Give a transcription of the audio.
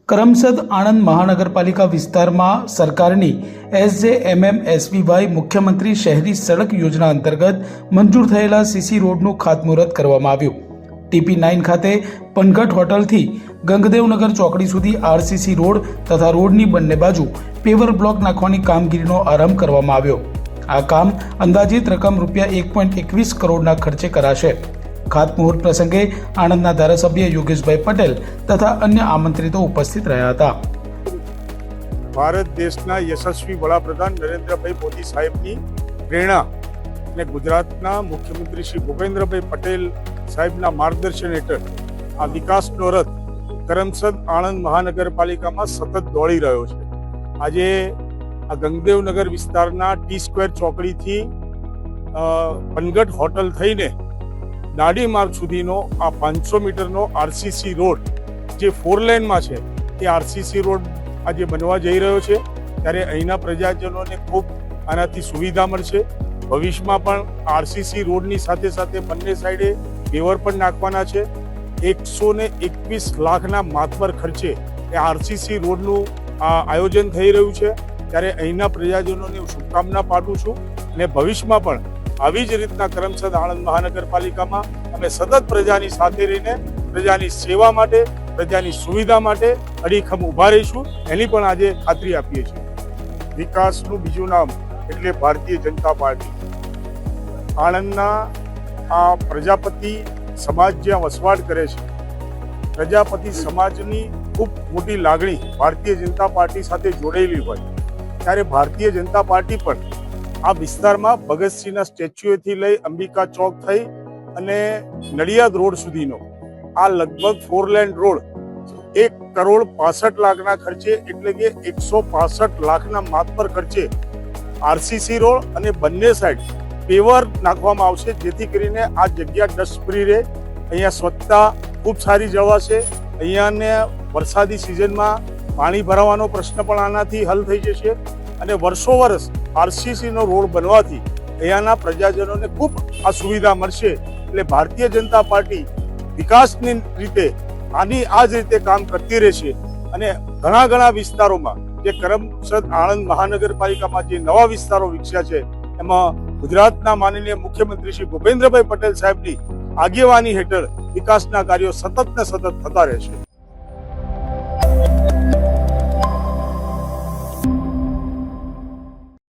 કરમસદ આણંદ મહાનગરપાલિકા વિસ્તારમાં સરકારની SJMMSVY મુખ્યમંત્રી શહેરી સડક યોજના અંતર્ગત મંજૂર થયેલા સીસી રોડનું ખાતમુહૂર્ત કરવામાં આવ્યું। TP9 ખાતે પનઘટ હોટલથી ગંગદેવનગર ચોકડી સુધી RCC રોડ તથા રોડની બંને બાજુ પેવર બ્લોક નાખવાની કામગીરીનો આરંભ કરવામાં આવ્યો। આ કામ અંદાજિત રકમ ₹1.21 કરોડના ખર્ચે કરાશે। ખાતમુહૂર્ત પ્રસંગે આણંદના ધારાસભ્ય યોગેશભાઈ પટેલ તથા અન્ય આમંત્રિતો ઉપસ્થિત રહ્યા હતા। ભારત દેશના યશસ્વી વડાપ્રધાન નરેન્દ્રભાઈ મોદી સાહેબની પ્રેરણા અને ગુજરાતના મુખ્યમંત્રી શ્રી ભૂપેન્દ્રભાઈ પટેલ સાહેબના માર્ગદર્શન હેઠળ આ વિકાસનો રથ કરમસદ આણંદ મહાનગરપાલિકામાં સતત દોડી રહ્યો છે। આજે આ ગંગદેવનગર વિસ્તારના T² ચોકડીથી પનઘટ હોટલ થઈને દાડી માર્ગ સુધીનો આ 500 મીટરનો RCC રોડ જે 4 લેનમાં છે એ RCC રોડ આજે બનવા જઈ રહ્યો છે। ત્યારે અહીંના પ્રજાજનોને ખૂબ આનાથી સુવિધા મળશે। ભવિષ્યમાં પણ RCC રોડની સાથે સાથે બંને સાઈડે પેવર પણ નાખવાના છે। 121 લાખના માતબર ખર્ચે એ RCC રોડનું આયોજન થઈ રહ્યું છે। ત્યારે અહીંના પ્રજાજનોને હું શુભકામના પાઠવું છું અને ભવિષ્યમાં પણ આવી જ રીતના કરમસદ આણંદ મહાનગરપાલિકામાં અમે સતત પ્રજાની સાથે રહીને પ્રજાની સેવા માટે પ્રજાની સુવિધા માટે અડીખમ ઊભા રહીશું, એની પણ આજે ખાતરી આપીએ છીએ। વિકાસનું બીજું નામ એટલે ભારતીય જનતા પાર્ટી। આણંદના આ પ્રજાપતિ સમાજ જ્યાં વસવાટ કરે છે, પ્રજાપતિ સમાજની ખૂબ મોટી લાગણી ભારતીય જનતા પાર્ટી સાથે જોડાયેલી હોય, ત્યારે ભારતીય જનતા પાર્ટી પણ આ વિસ્તારમાં ભગતસિંહના સ્ટેચ્યુએથી લઈ અંબિકા ચોક થઈ અને નડિયાદ રોડ સુધીનો આ લગભગ 4 લેન રોડ 1,65 લાખના ખર્ચે એટલે કે 165 લાખના માતબર ખર્ચે RCC રોડ અને બંને સાઈડ પેવર નાખવામાં આવશે, જેથી કરીને આ જગ્યા ડસ્ટ ફ્રી રહે। અહીંયા સ્વચ્છતા ખૂબ સારી જળવાશે। અહીંયાને વરસાદી સિઝનમાં પાણી ભરાવાનો પ્રશ્ન પણ આનાથી હલ થઈ જશે અને વર્ષો વર્ષ RCC નો રોડ બનવાથી અહીંયાના પ્રજાજનોને ખૂબ આ સુવિધા મળશે। એટલે ભારતીય જનતા પાર્ટી વિકાસની રીતે આ જ રીતે કામ કરતી રહેશે અને ઘણા વિસ્તારોમાં જે કરમસદ આણંદ મહાનગરપાલિકામાં જે નવા વિસ્તારો વિકસ્યા છે એમાં ગુજરાતના માનનીય મુખ્યમંત્રી શ્રી ભૂપેન્દ્રભાઈ પટેલ સાહેબની આગેવાની હેઠળ વિકાસના કાર્યો સતત ને સતત થતા રહેશે।